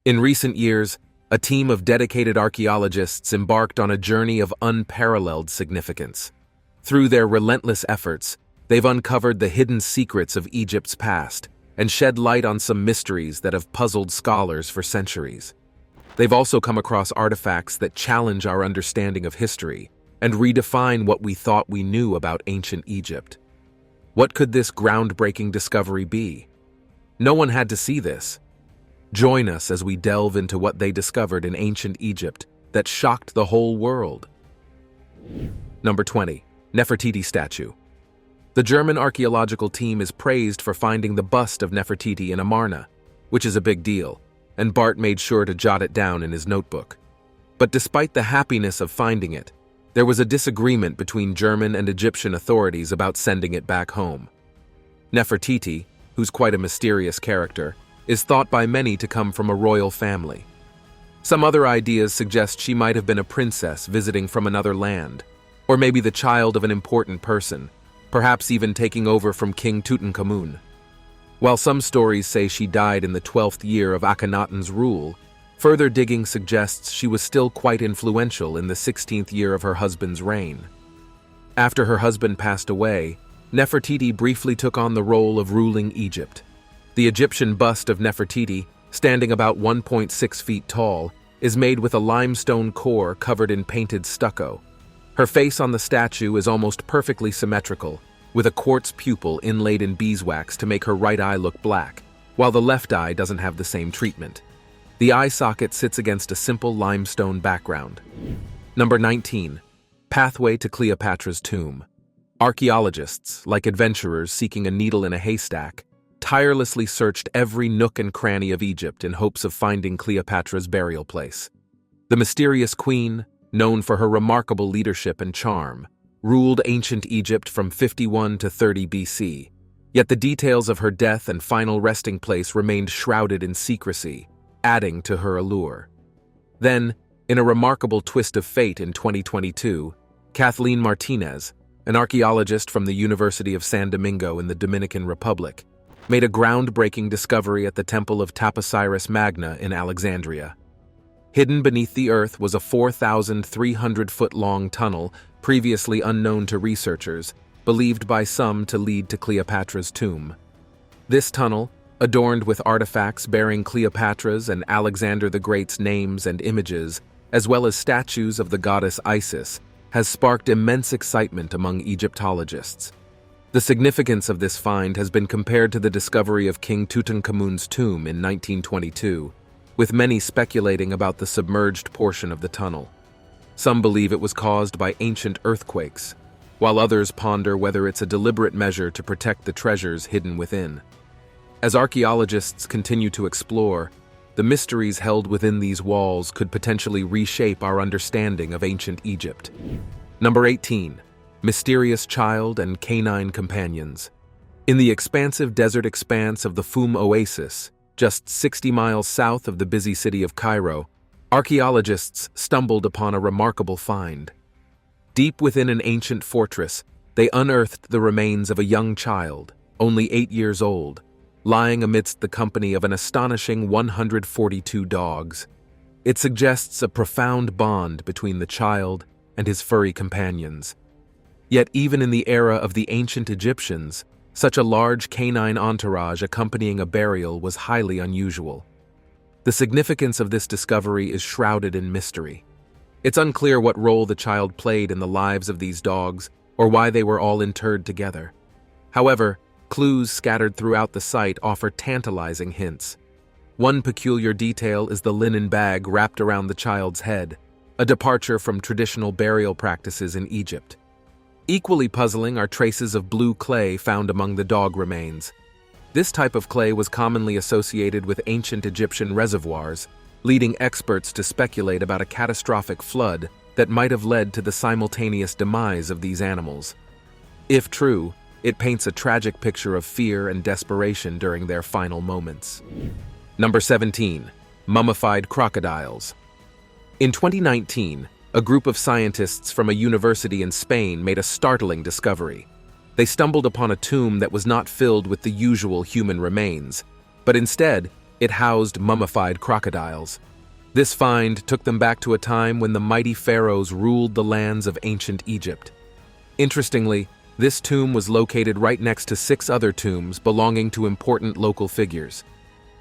In recent years, a team of dedicated archaeologists embarked on a journey of unparalleled significance. Through their relentless efforts, they've uncovered the hidden secrets of Egypt's past and shed light on some mysteries that have puzzled scholars for centuries. They've also come across artifacts that challenge our understanding of history and redefine what we thought we knew about ancient Egypt. What could this groundbreaking discovery be? No one had to see this. Join us as we delve into what they discovered in ancient Egypt that shocked the whole world. Number 20. Nefertiti statue. The German archaeological team is praised for finding the bust of Nefertiti in Amarna, which is a big deal, and Bart made sure to jot it down in his notebook. But despite the happiness of finding it, there was a disagreement between German and Egyptian authorities about sending it back home. Nefertiti, who's quite a mysterious character, is thought by many to come from a royal family. Some other ideas suggest she might have been a princess visiting from another land, or maybe the child of an important person, perhaps even taking over from King Tutankhamun. While some stories say she died in the 12th year of Akhenaten's rule, further digging suggests she was still quite influential in the 16th year of her husband's reign. After her husband passed away, Nefertiti briefly took on the role of ruling Egypt. The Egyptian bust of Nefertiti, standing about 1.6 feet tall, is made with a limestone core covered in painted stucco. Her face on the statue is almost perfectly symmetrical, with a quartz pupil inlaid in beeswax to make her right eye look black, while the left eye doesn't have the same treatment. The eye socket sits against a simple limestone background. Number 19. Pathway to Cleopatra's tomb. Archaeologists, like adventurers seeking a needle in a haystack, tirelessly searched every nook and cranny of Egypt in hopes of finding Cleopatra's burial place. The mysterious queen, known for her remarkable leadership and charm, ruled ancient Egypt from 51 to 30 BC, yet the details of her death and final resting place remained shrouded in secrecy, adding to her allure. Then, in a remarkable twist of fate in 2022, Kathleen Martinez, an archaeologist from the University of San Domingo in the Dominican Republic, made a groundbreaking discovery at the Temple of Taposiris Magna in Alexandria. Hidden beneath the earth was a 4,300-foot-long tunnel previously unknown to researchers, believed by some to lead to Cleopatra's tomb. This tunnel, adorned with artifacts bearing Cleopatra's and Alexander the Great's names and images, as well as statues of the goddess Isis, has sparked immense excitement among Egyptologists. The significance of this find has been compared to the discovery of King Tutankhamun's tomb in 1922, with many speculating about the submerged portion of the tunnel. Some believe it was caused by ancient earthquakes, while others ponder whether it's a deliberate measure to protect the treasures hidden within. As archaeologists continue to explore, the mysteries held within these walls could potentially reshape our understanding of ancient Egypt. Number 18. Mysterious child and canine companions. In the expansive desert expanse of the Fum Oasis, just 60 miles south of the busy city of Cairo, archaeologists stumbled upon a remarkable find. Deep within an ancient fortress, they unearthed the remains of a young child, only 8 years old, lying amidst the company of an astonishing 142 dogs. It suggests a profound bond between the child and his furry companions. Yet even in the era of the ancient Egyptians, such a large canine entourage accompanying a burial was highly unusual. The significance of this discovery is shrouded in mystery. It's unclear what role the child played in the lives of these dogs or why they were all interred together. However, clues scattered throughout the site offer tantalizing hints. One peculiar detail is the linen bag wrapped around the child's head, a departure from traditional burial practices in Egypt. Equally puzzling are traces of blue clay found among the dog remains. This type of clay was commonly associated with ancient Egyptian reservoirs, leading experts to speculate about a catastrophic flood that might have led to the simultaneous demise of these animals. If true, it paints a tragic picture of fear and desperation during their final moments. Number 17. Mummified crocodiles. In 2019, a group of scientists from a university in Spain made a startling discovery. They stumbled upon a tomb that was not filled with the usual human remains, but instead It housed mummified crocodiles. This find took them back to a time when the mighty pharaohs ruled the lands of ancient Egypt. Interestingly, this tomb was located right next to 6 other tombs belonging to important local figures.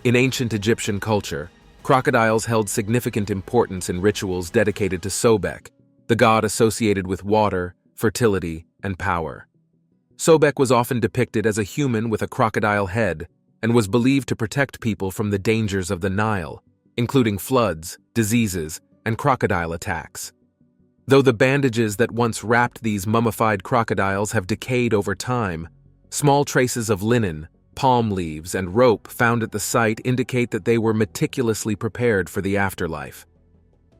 In ancient Egyptian culture, crocodiles held significant importance in rituals dedicated to Sobek, the god associated with water, fertility, and power. Sobek was often depicted as a human with a crocodile head and was believed to protect people from the dangers of the Nile, including floods, diseases, and crocodile attacks. Though the bandages that once wrapped these mummified crocodiles have decayed over time, small traces of linen, palm leaves, and rope found at the site indicate that they were meticulously prepared for the afterlife.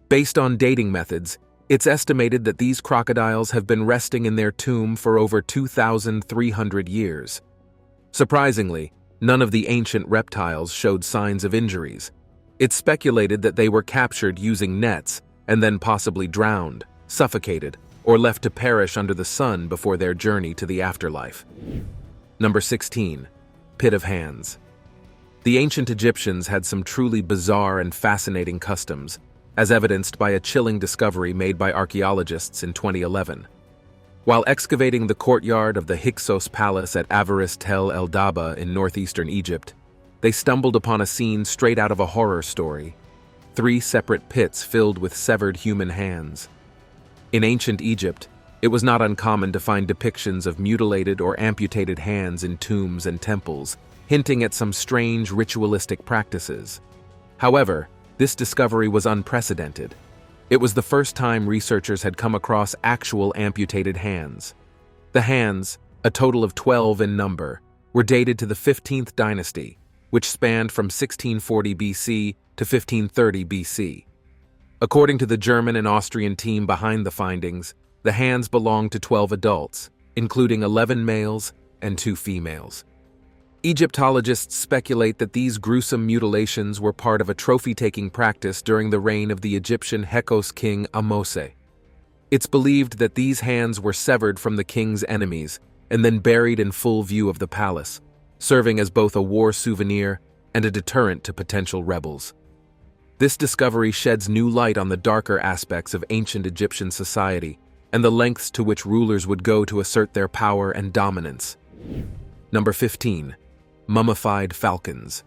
Based on dating methods, it's estimated that these crocodiles have been resting in their tomb for over 2,300 years. Surprisingly, none of the ancient reptiles showed signs of injuries. It's speculated that they were captured using nets and then possibly drowned, suffocated, or left to perish under the sun before their journey to the afterlife. Number 16. Pit of Hands. The ancient Egyptians had some truly bizarre and fascinating customs, as evidenced by a chilling discovery made by archaeologists in 2011. While excavating the courtyard of the Hyksos Palace at Avaris Tel El Daba in northeastern Egypt, they stumbled upon a scene straight out of a horror story: 3 separate pits filled with severed human hands. In ancient Egypt, it was not uncommon to find depictions of mutilated or amputated hands in tombs and temples, hinting at some strange ritualistic practices. However, this discovery was unprecedented. It was the first time researchers had come across actual amputated hands. The hands, a total of 12 in number, were dated to the 15th dynasty, which spanned from 1640 BC to 1530 BC. According to the German and Austrian team behind the findings, the hands belonged to 12 adults, including 11 males and 2 females. Egyptologists speculate that these gruesome mutilations were part of a trophy-taking practice during the reign of the Egyptian Hyksos king Thutmose. It's believed that these hands were severed from the king's enemies and then buried in full view of the palace, serving as both a war souvenir and a deterrent to potential rebels. This discovery sheds new light on the darker aspects of ancient Egyptian society and the lengths to which rulers would go to assert their power and dominance. Number 15. Mummified falcons.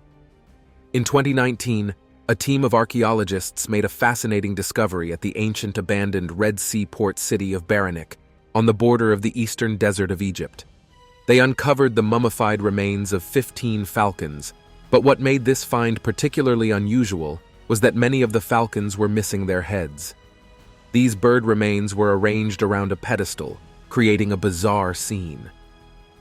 In 2019, a team of archaeologists made a fascinating discovery at the ancient abandoned Red Sea port city of Baranik, on the border of the eastern desert of Egypt. They uncovered the mummified remains of 15 falcons, but what made this find particularly unusual was that many of the falcons were missing their heads. These bird remains were arranged around a pedestal, creating a bizarre scene.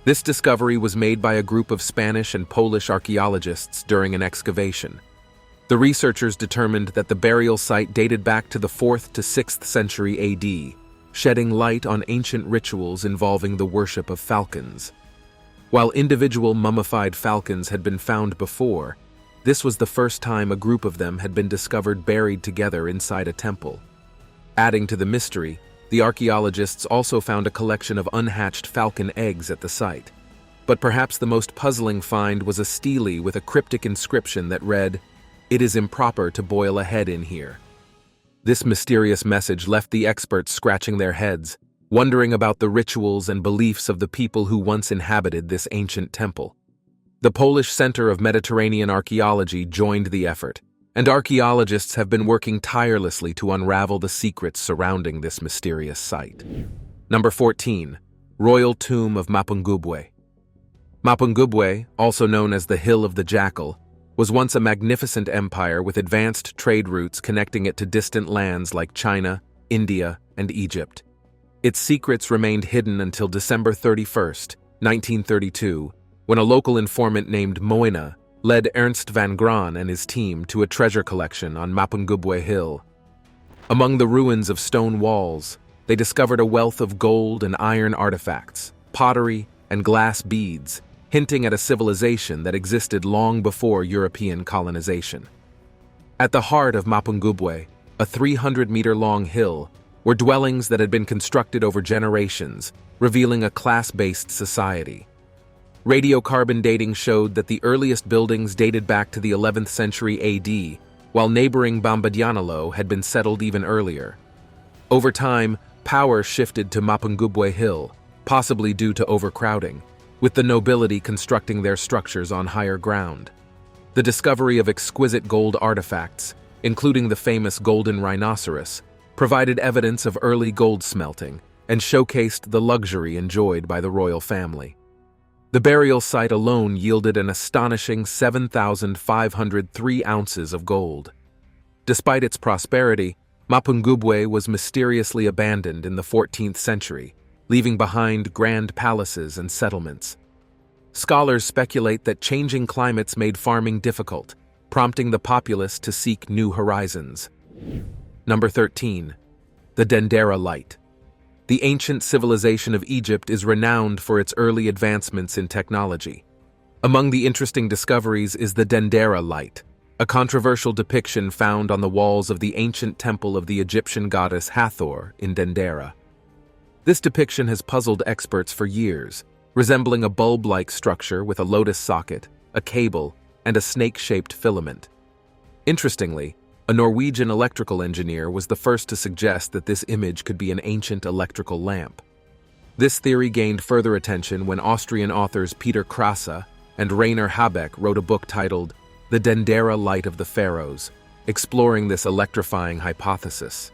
This discovery was made by a group of Spanish and Polish archaeologists during an excavation. The researchers determined that the burial site dated back to the 4th to 6th century AD, shedding light on ancient rituals involving the worship of falcons. While individual mummified falcons had been found before, this was the first time a group of them had been discovered buried together inside a temple. Adding to the mystery, the archaeologists also found a collection of unhatched falcon eggs at the site. But perhaps the most puzzling find was a stele with a cryptic inscription that read, "It is improper to boil a head in here." This mysterious message left the experts scratching their heads, wondering about the rituals and beliefs of the people who once inhabited this ancient temple. The Polish Center of Mediterranean Archaeology joined the effort, and archaeologists have been working tirelessly to unravel the secrets surrounding this mysterious site. Number 14. Royal Tomb of Mapungubwe. Mapungubwe, also known as the Hill of the Jackal, was once a magnificent empire with advanced trade routes connecting it to distant lands like China, India, and Egypt. Its secrets remained hidden until December 31, 1932, when a local informant named Moina led Ernst van Graan and his team to a treasure collection on Mapungubwe Hill. Among the ruins of stone walls, they discovered a wealth of gold and iron artifacts, pottery, and glass beads, hinting at a civilization that existed long before European colonization. At the heart of Mapungubwe, a 300-meter-long hill, were dwellings that had been constructed over generations, revealing a class-based society. Radiocarbon dating showed that the earliest buildings dated back to the 11th century AD, while neighboring Bambadyanalo had been settled even earlier. Over time, power shifted to Mapungubwe Hill, possibly due to overcrowding, with the nobility constructing their structures on higher ground. The discovery of exquisite gold artifacts, including the famous golden rhinoceros, provided evidence of early gold smelting and showcased the luxury enjoyed by the royal family. The burial site alone yielded an astonishing 7,503 ounces of gold. Despite its prosperity, Mapungubwe was mysteriously abandoned in the 14th century, leaving behind grand palaces and settlements. Scholars speculate that changing climates made farming difficult, prompting the populace to seek new horizons. Number 13. The Dendera Light. The ancient civilization of Egypt is renowned for its early advancements in technology. Among the interesting discoveries is the Dendera Light, a controversial depiction found on the walls of the ancient temple of the Egyptian goddess Hathor in Dendera. This depiction has puzzled experts for years, resembling a bulb-like structure with a lotus socket, a cable, and a snake-shaped filament. Interestingly, a Norwegian electrical engineer was the first to suggest that this image could be an ancient electrical lamp. This theory gained further attention when Austrian authors Peter Krasse and Rainer Habeck wrote a book titled The Dendera Light of the Pharaohs, exploring this electrifying hypothesis.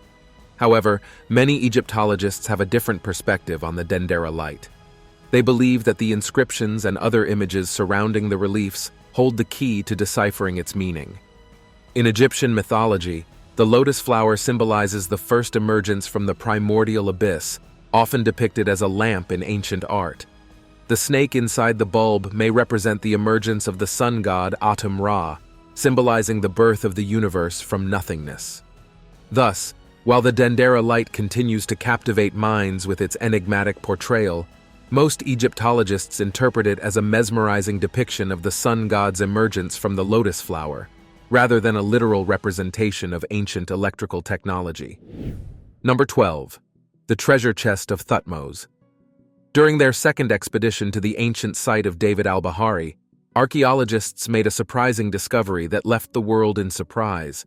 However, many Egyptologists have a different perspective on the Dendera Light. They believe that the inscriptions and other images surrounding the reliefs hold the key to deciphering its meaning. In Egyptian mythology, the lotus flower symbolizes the first emergence from the primordial abyss, often depicted as a lamp in ancient art. The snake inside the bulb may represent the emergence of the sun god Atum-Ra, symbolizing the birth of the universe from nothingness. Thus, while the Dendera Light continues to captivate minds with its enigmatic portrayal, most Egyptologists interpret it as a mesmerizing depiction of the sun god's emergence from the lotus flower, rather than a literal representation of ancient electrical technology. Number 12. The Treasure Chest of Thutmose. During their second expedition to the ancient site of David al-Bahari, archaeologists made a surprising discovery that left the world in surprise.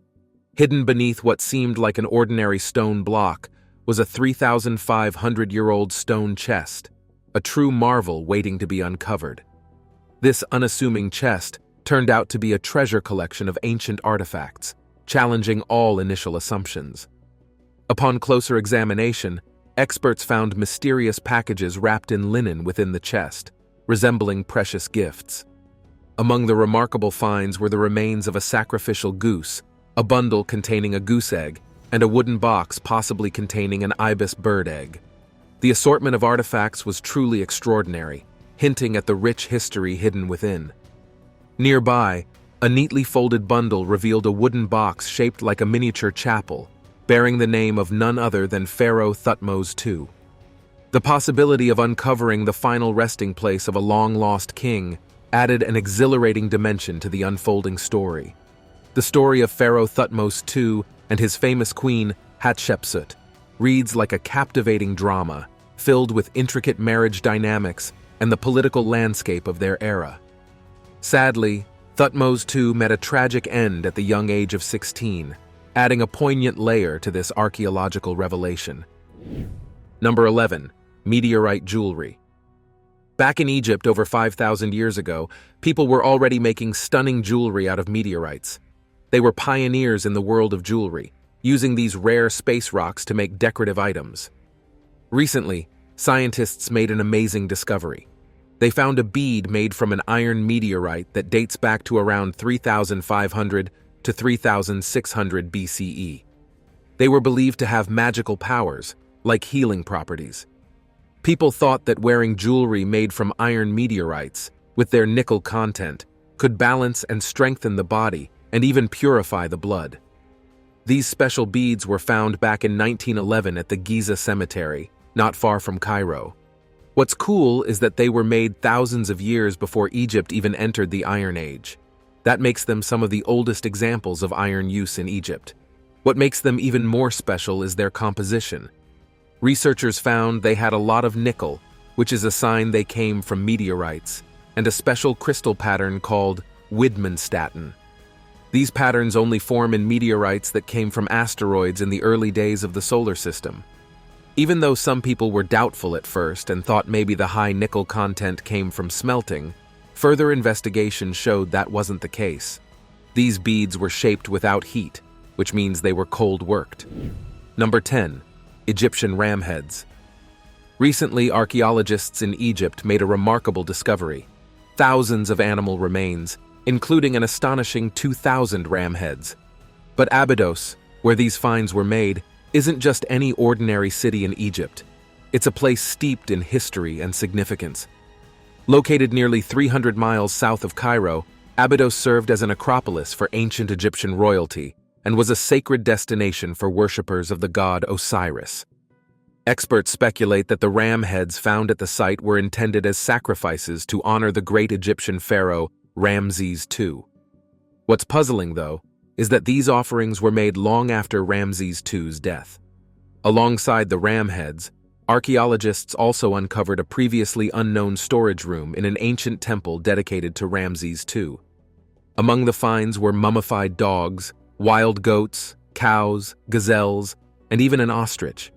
Hidden beneath what seemed like an ordinary stone block was a 3,500-year-old stone chest, a true marvel waiting to be uncovered. This unassuming chest turned out to be a treasure collection of ancient artifacts, challenging all initial assumptions. Upon closer examination, experts found mysterious packages wrapped in linen within the chest, resembling precious gifts. Among the remarkable finds were the remains of a sacrificial goose, a bundle containing a goose egg, and a wooden box possibly containing an ibis bird egg. The assortment of artifacts was truly extraordinary, hinting at the rich history hidden within. Nearby, a neatly folded bundle revealed a wooden box shaped like a miniature chapel, bearing the name of none other than Pharaoh Thutmose II. The possibility of uncovering the final resting place of a long-lost king added an exhilarating dimension to the unfolding story. The story of Pharaoh Thutmose II and his famous queen, Hatshepsut, reads like a captivating drama, filled with intricate marriage dynamics and the political landscape of their era. Sadly, Thutmose II met a tragic end at the young age of 16, adding a poignant layer to this archaeological revelation. Number 11. Meteorite Jewelry. Back in Egypt over 5,000 years ago, people were already making stunning jewelry out of meteorites. They were pioneers in the world of jewelry, using these rare space rocks to make decorative items. Recently, scientists made an amazing discovery. They found a bead made from an iron meteorite that dates back to around 3,500 to 3,600 BCE. They were believed to have magical powers, like healing properties. People thought that wearing jewelry made from iron meteorites, with their nickel content, could balance and strengthen the body and even purify the blood. These special beads were found back in 1911 at the Giza Cemetery, not far from Cairo. What's cool is that they were made thousands of years before Egypt even entered the Iron Age. That makes them some of the oldest examples of iron use in Egypt. What makes them even more special is their composition. Researchers found they had a lot of nickel, which is a sign they came from meteorites, and a special crystal pattern called Widmanstatten. These patterns only form in meteorites that came from asteroids in the early days of the solar system. Even though some people were doubtful at first and thought maybe the high nickel content came from smelting, further investigation showed that wasn't the case. These beads were shaped without heat, which means they were cold-worked. Number 10. Egyptian ram heads. Recently, archaeologists in Egypt made a remarkable discovery: thousands of animal remains, including an astonishing 2,000 ram heads. But Abydos, where these finds were made, isn't just any ordinary city in Egypt. It's a place steeped in history and significance. Located nearly 300 miles south of Cairo, Abydos served as an acropolis for ancient Egyptian royalty and was a sacred destination for worshippers of the god Osiris. Experts speculate that the ram heads found at the site were intended as sacrifices to honor the great Egyptian pharaoh Ramses II. What's puzzling, though, is that these offerings were made long after Ramses II's death. Alongside the ram heads, archaeologists also uncovered a previously unknown storage room in an ancient temple dedicated to Ramses II. Among the finds were mummified dogs, wild goats, cows, gazelles, and even an ostrich.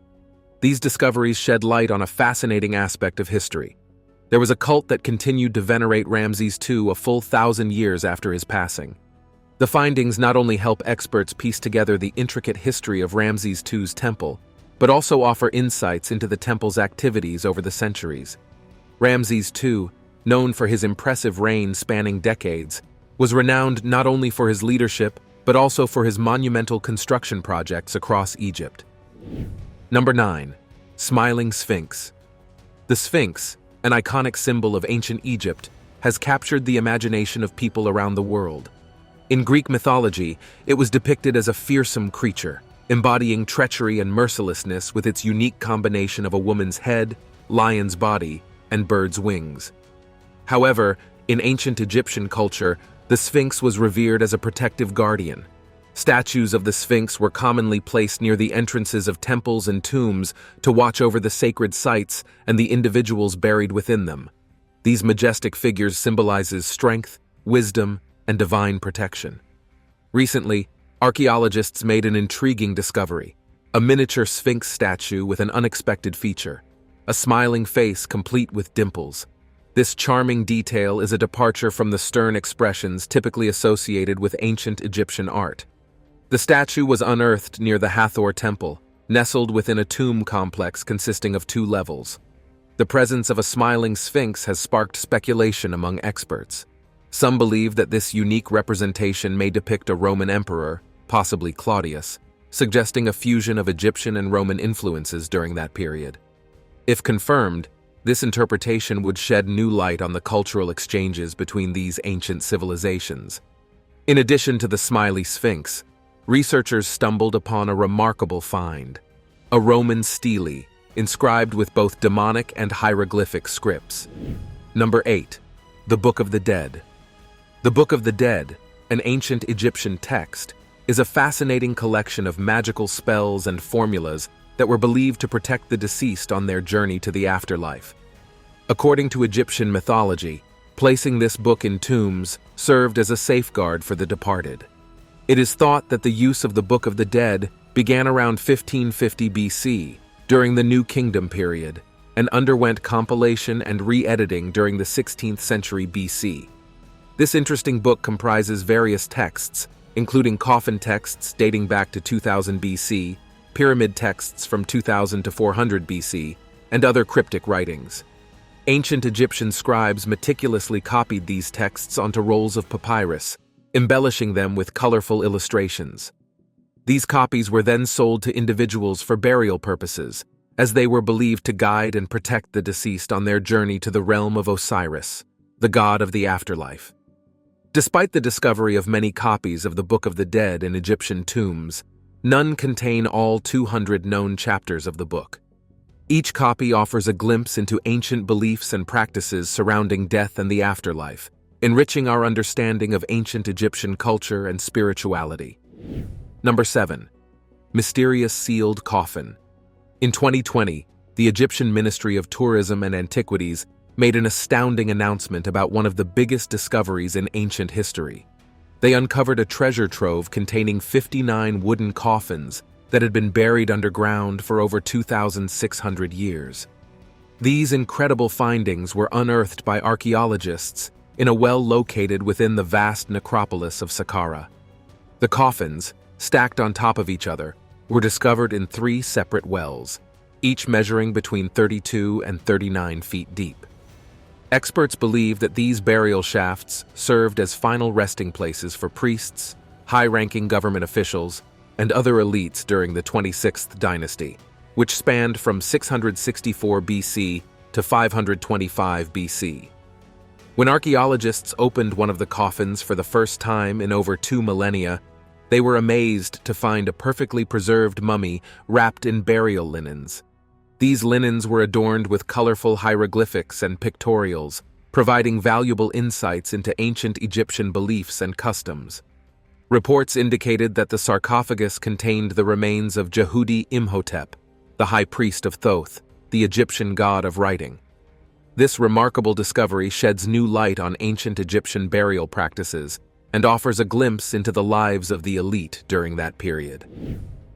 These discoveries shed light on a fascinating aspect of history. There was a cult that continued to venerate Ramses II a full 1,000 years after his passing. The findings not only help experts piece together the intricate history of Ramses II's temple, but also offer insights into the temple's activities over the centuries. Ramses II, known for his impressive reign spanning decades, was renowned not only for his leadership, but also for his monumental construction projects across Egypt. Number 9. Smiling Sphinx. The Sphinx, an iconic symbol of ancient Egypt, has captured the imagination of people around the world. In Greek mythology, it was depicted as a fearsome creature, embodying treachery and mercilessness with its unique combination of a woman's head, lion's body, and bird's wings. However, in ancient Egyptian culture, the Sphinx was revered as a protective guardian. Statues of the Sphinx were commonly placed near the entrances of temples and tombs to watch over the sacred sites and the individuals buried within them. These majestic figures symbolizes strength, wisdom, and divine protection. Recently, archaeologists made an intriguing discovery: a miniature Sphinx statue with an unexpected feature, a smiling face complete with dimples. This charming detail is a departure from the stern expressions typically associated with ancient Egyptian art. The statue was unearthed near the Hathor Temple, nestled within a tomb complex consisting of 2 levels. The presence of a smiling Sphinx has sparked speculation among experts. Some believe that this unique representation may depict a Roman emperor, possibly Claudius, suggesting a fusion of Egyptian and Roman influences during that period. If confirmed, this interpretation would shed new light on the cultural exchanges between these ancient civilizations. In addition to the smiley Sphinx, researchers stumbled upon a remarkable find: a Roman stele, inscribed with both demonic and hieroglyphic scripts. Number 8. The Book of the Dead. The Book of the Dead, an ancient Egyptian text, is a fascinating collection of magical spells and formulas that were believed to protect the deceased on their journey to the afterlife. According to Egyptian mythology, placing this book in tombs served as a safeguard for the departed. It is thought that the use of the Book of the Dead began around 1550 BC, during the New Kingdom period, and underwent compilation and re-editing during the 16th century BC. This interesting book comprises various texts, including coffin texts dating back to 2000 BC, pyramid texts from 2000 to 400 BC, and other cryptic writings. Ancient Egyptian scribes meticulously copied these texts onto rolls of papyrus, embellishing them with colorful illustrations. These copies were then sold to individuals for burial purposes, as they were believed to guide and protect the deceased on their journey to the realm of Osiris, the god of the afterlife. Despite the discovery of many copies of the Book of the Dead in Egyptian tombs, none contain all 200 known chapters of the book. Each copy offers a glimpse into ancient beliefs and practices surrounding death and the afterlife, enriching our understanding of ancient Egyptian culture and spirituality. Number 7. Mysterious Sealed Coffin. In 2020, the Egyptian Ministry of Tourism and Antiquities made an astounding announcement about one of the biggest discoveries in ancient history. They uncovered a treasure trove containing 59 wooden coffins that had been buried underground for over 2,600 years. These incredible findings were unearthed by archaeologists in a well located within the vast necropolis of Saqqara. The coffins, stacked on top of each other, were discovered in 3 separate wells, each measuring between 32 and 39 feet deep. Experts believe that these burial shafts served as final resting places for priests, high-ranking government officials, and other elites during the 26th dynasty, which spanned from 664 BC to 525 BC. When archaeologists opened one of the coffins for the first time in over 2 millennia, they were amazed to find a perfectly preserved mummy wrapped in burial linens. These linens were adorned with colorful hieroglyphics and pictorials, providing valuable insights into ancient Egyptian beliefs and customs. Reports indicated that the sarcophagus contained the remains of Jehudi Imhotep, the high priest of Thoth, the Egyptian god of writing. This remarkable discovery sheds new light on ancient Egyptian burial practices and offers a glimpse into the lives of the elite during that period.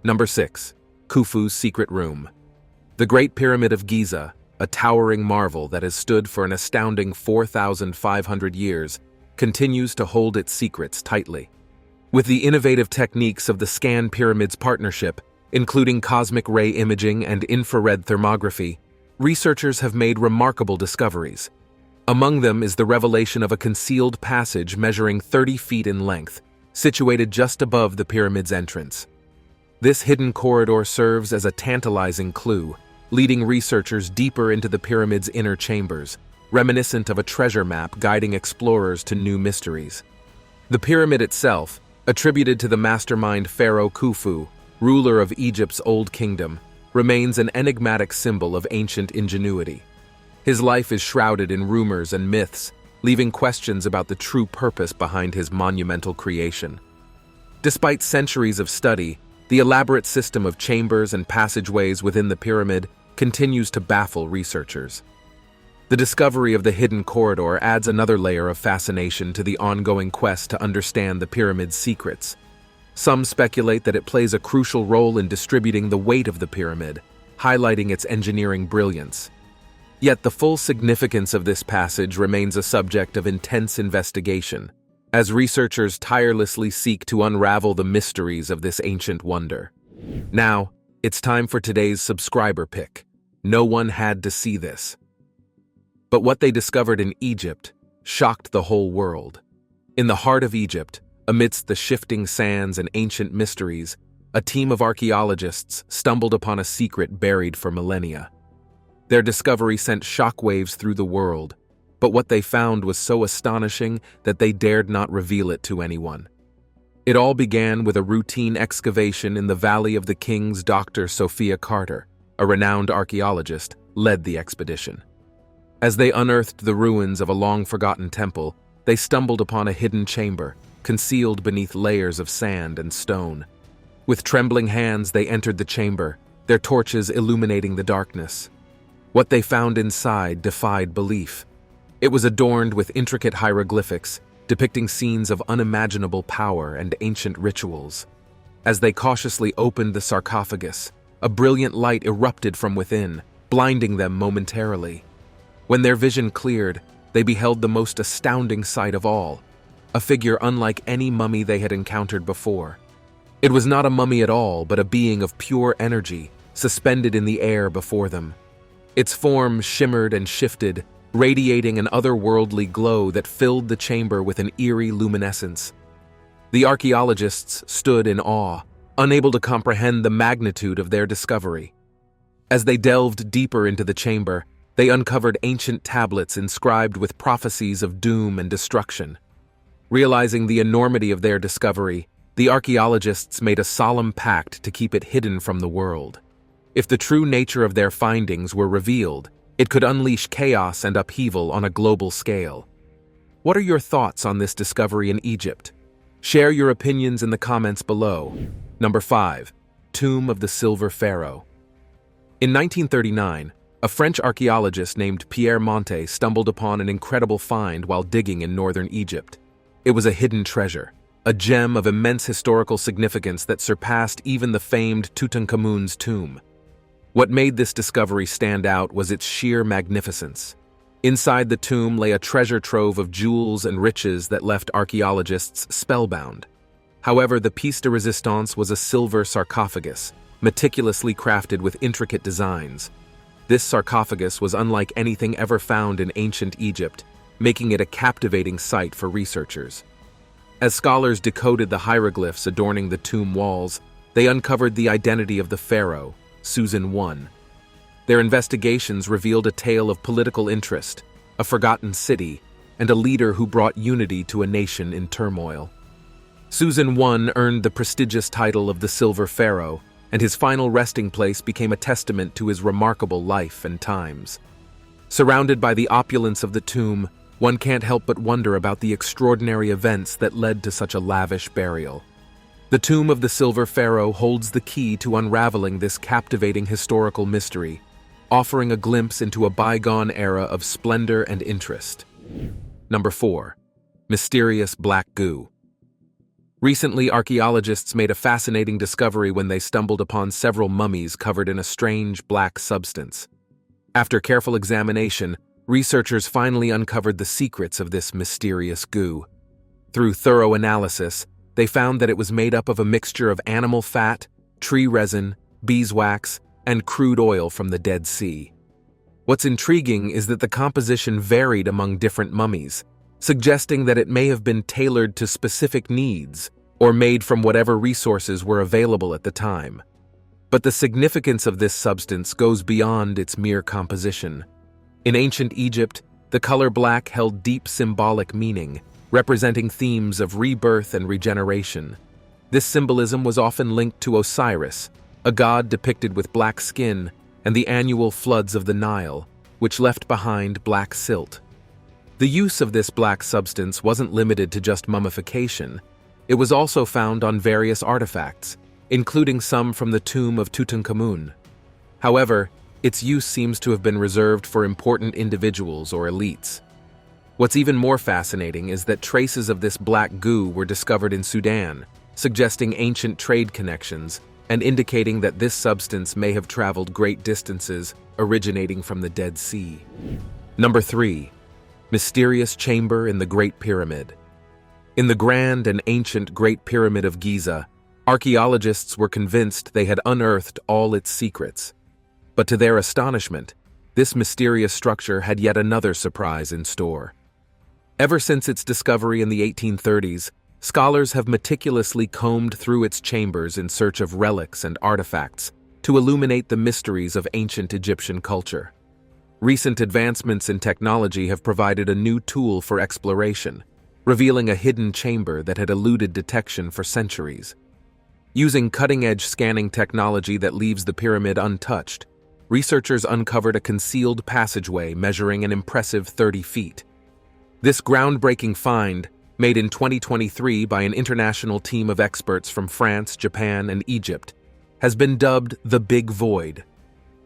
Number 6. Khufu's Secret Room. The Great Pyramid of Giza, a towering marvel that has stood for an astounding 4,500 years, continues to hold its secrets tightly. With the innovative techniques of the Scan Pyramids partnership, including cosmic ray imaging and infrared thermography, researchers have made remarkable discoveries. Among them is the revelation of a concealed passage measuring 30 feet in length, situated just above the pyramid's entrance. This hidden corridor serves as a tantalizing clue, leading researchers deeper into the pyramid's inner chambers, reminiscent of a treasure map guiding explorers to new mysteries. The pyramid itself, attributed to the mastermind Pharaoh Kufu, ruler of Egypt's Old Kingdom, remains an enigmatic symbol of ancient ingenuity. His life is shrouded in rumors and myths, leaving questions about the true purpose behind his monumental creation. Despite centuries of study, the elaborate system of chambers and passageways within the pyramid continues to baffle researchers. The discovery of the hidden corridor adds another layer of fascination to the ongoing quest to understand the pyramid's secrets. Some speculate that it plays a crucial role in distributing the weight of the pyramid, highlighting its engineering brilliance. Yet the full significance of this passage remains a subject of intense investigation, as researchers tirelessly seek to unravel the mysteries of this ancient wonder. Now, it's time for today's subscriber pick. No one had to see this. But what they discovered in Egypt shocked the whole world. In the heart of Egypt, amidst the shifting sands and ancient mysteries, a team of archaeologists stumbled upon a secret buried for millennia. Their discovery sent shockwaves through the world, but what they found was so astonishing that they dared not reveal it to anyone. It all began with a routine excavation in the Valley of the Kings. Dr. Sophia Carter, a renowned archaeologist, led the expedition. As they unearthed the ruins of a long-forgotten temple, they stumbled upon a hidden chamber, concealed beneath layers of sand and stone. With trembling hands, they entered the chamber, their torches illuminating the darkness. What they found inside defied belief. It was adorned with intricate hieroglyphics, depicting scenes of unimaginable power and ancient rituals. As they cautiously opened the sarcophagus, a brilliant light erupted from within, blinding them momentarily. When their vision cleared, they beheld the most astounding sight of all, a figure unlike any mummy they had encountered before. It was not a mummy at all, but a being of pure energy, suspended in the air before them. Its form shimmered and shifted, radiating an otherworldly glow that filled the chamber with an eerie luminescence. The archaeologists stood in awe, unable to comprehend the magnitude of their discovery. As they delved deeper into the chamber, they uncovered ancient tablets inscribed with prophecies of doom and destruction. Realizing the enormity of their discovery, the archaeologists made a solemn pact to keep it hidden from the world. If the true nature of their findings were revealed, it could unleash chaos and upheaval on a global scale. What are your thoughts on this discovery in Egypt? Share your opinions in the comments below. Number 5. Tomb of the Silver Pharaoh. In 1939, A French archaeologist named Pierre Monte stumbled upon an incredible find while digging in northern Egypt. It was a hidden treasure, a gem of immense historical significance that surpassed even the famed Tutankhamun's tomb. What made this discovery stand out was its sheer magnificence. Inside the tomb lay a treasure trove of jewels and riches that left archaeologists spellbound. However, the piece de resistance was a silver sarcophagus, meticulously crafted with intricate designs. This sarcophagus was unlike anything ever found in ancient Egypt, making it a captivating sight for researchers. As scholars decoded the hieroglyphs adorning the tomb walls, they uncovered the identity of the pharaoh, Susan I. Their investigations revealed a tale of political interest, a forgotten city, and a leader who brought unity to a nation in turmoil. Susan I earned the prestigious title of the Silver Pharaoh, and his final resting place became a testament to his remarkable life and times. Surrounded by the opulence of the tomb, one can't help but wonder about the extraordinary events that led to such a lavish burial. The tomb of the Silver Pharaoh holds the key to unraveling this captivating historical mystery, offering a glimpse into a bygone era of splendor and interest. Number 4. Mysterious black goo. Recently, archaeologists made a fascinating discovery when they stumbled upon several mummies covered in a strange black substance. After careful examination, researchers finally uncovered the secrets of this mysterious goo. Through thorough analysis, they found that it was made up of a mixture of animal fat, tree resin, beeswax, and crude oil from the Dead Sea. What's intriguing is that the composition varied among different mummies, suggesting that it may have been tailored to specific needs or made from whatever resources were available at the time. But the significance of this substance goes beyond its mere composition. In ancient Egypt, the color black held deep symbolic meaning, representing themes of rebirth and regeneration. This symbolism was often linked to Osiris, a god depicted with black skin, and the annual floods of the Nile, which left behind black silt. The use of this black substance wasn't limited to just mummification. It was also found on various artifacts, including some from the tomb of Tutankhamun. However, its use seems to have been reserved for important individuals or elites. What's even more fascinating is that traces of this black goo were discovered in Sudan, suggesting ancient trade connections and indicating that this substance may have traveled great distances, originating from the Dead Sea. Number 3. Mysterious chamber in the Great Pyramid. In the grand and ancient Great Pyramid of Giza, archaeologists were convinced they had unearthed all its secrets. But to their astonishment, this mysterious structure had yet another surprise in store. Ever since its discovery in the 1830s, scholars have meticulously combed through its chambers in search of relics and artifacts to illuminate the mysteries of ancient Egyptian culture. Recent advancements in technology have provided a new tool for exploration, revealing a hidden chamber that had eluded detection for centuries. Using cutting-edge scanning technology that leaves the pyramid untouched, researchers uncovered a concealed passageway measuring an impressive 30 feet. This groundbreaking find, made in 2023 by an international team of experts from France, Japan, and Egypt, has been dubbed the Big Void.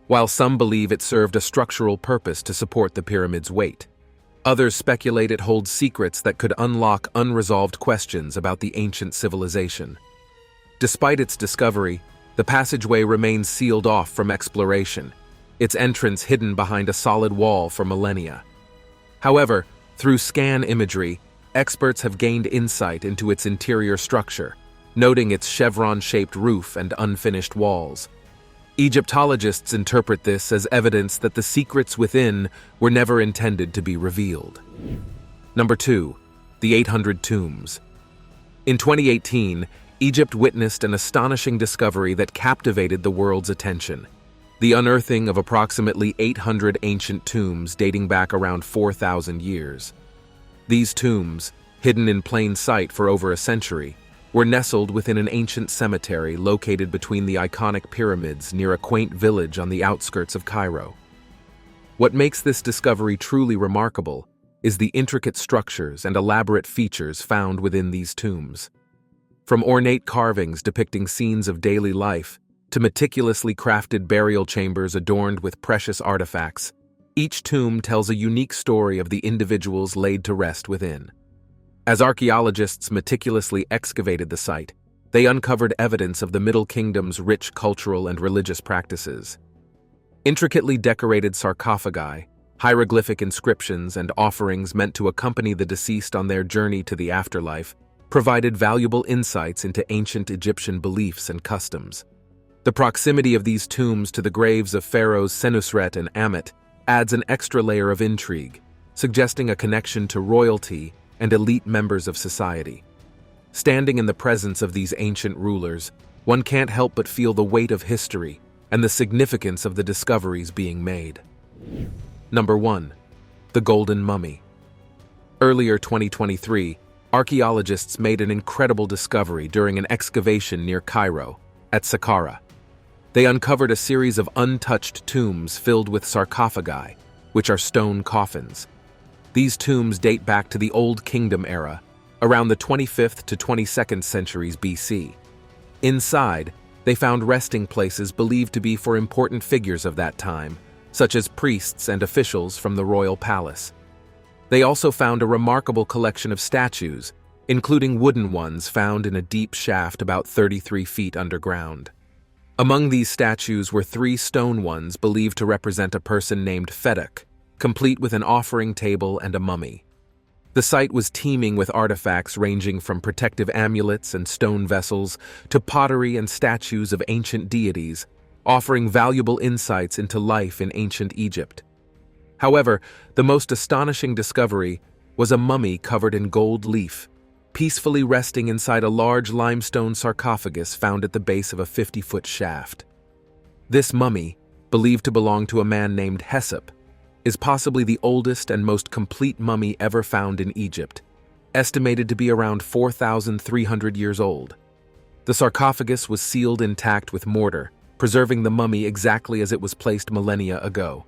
While some believe it served a structural purpose to support the pyramid's weight, others speculate it holds secrets that could unlock unresolved questions about the ancient civilization. Despite its discovery, the passageway remains sealed off from exploration, its entrance hidden behind a solid wall for millennia. However, through scan imagery, experts have gained insight into its interior structure, noting its chevron-shaped roof and unfinished walls. Egyptologists interpret this as evidence that the secrets within were never intended to be revealed. Number 2. The 800 Tombs. In 2018, Egypt witnessed an astonishing discovery that captivated the world's attention: the unearthing of approximately 800 ancient tombs dating back around 4,000 years. These tombs, hidden in plain sight for over a century, were nestled within an ancient cemetery located between the iconic pyramids near a quaint village on the outskirts of Cairo. What makes this discovery truly remarkable is the intricate structures and elaborate features found within these tombs. From ornate carvings depicting scenes of daily life to meticulously crafted burial chambers adorned with precious artifacts, each tomb tells a unique story of the individuals laid to rest within. As archaeologists meticulously excavated the site, they uncovered evidence of the Middle Kingdom's rich cultural and religious practices. Intricately decorated sarcophagi, hieroglyphic inscriptions, and offerings meant to accompany the deceased on their journey to the afterlife provided valuable insights into ancient Egyptian beliefs and customs. The proximity of these tombs to the graves of pharaohs Senusret and Ammit adds an extra layer of intrigue, suggesting a connection to royalty and elite members of society. Standing in the presence of these ancient rulers, one can't help but feel the weight of history and the significance of the discoveries being made. Number 1. The Golden Mummy. Earlier 2023, archaeologists made an incredible discovery during an excavation near Cairo, at Saqqara. They uncovered a series of untouched tombs filled with sarcophagi, which are stone coffins. These tombs date back to the Old Kingdom era, around the 25th to 22nd centuries BC. Inside, they found resting places believed to be for important figures of that time, such as priests and officials from the royal palace. They also found a remarkable collection of statues, including wooden ones found in a deep shaft about 33 feet underground. Among these statues were 3 stone ones believed to represent a person named Fedak, complete with an offering table and a mummy. The site was teeming with artifacts ranging from protective amulets and stone vessels to pottery and statues of ancient deities, offering valuable insights into life in ancient Egypt. However, the most astonishing discovery was a mummy covered in gold leaf, peacefully resting inside a large limestone sarcophagus found at the base of a 50-foot shaft. This mummy, believed to belong to a man named Hesop, is possibly the oldest and most complete mummy ever found in Egypt, estimated to be around 4,300 years old. The sarcophagus was sealed intact with mortar, preserving the mummy exactly as it was placed millennia ago.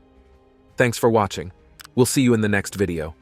Thanks for watching. We'll see you in the next video.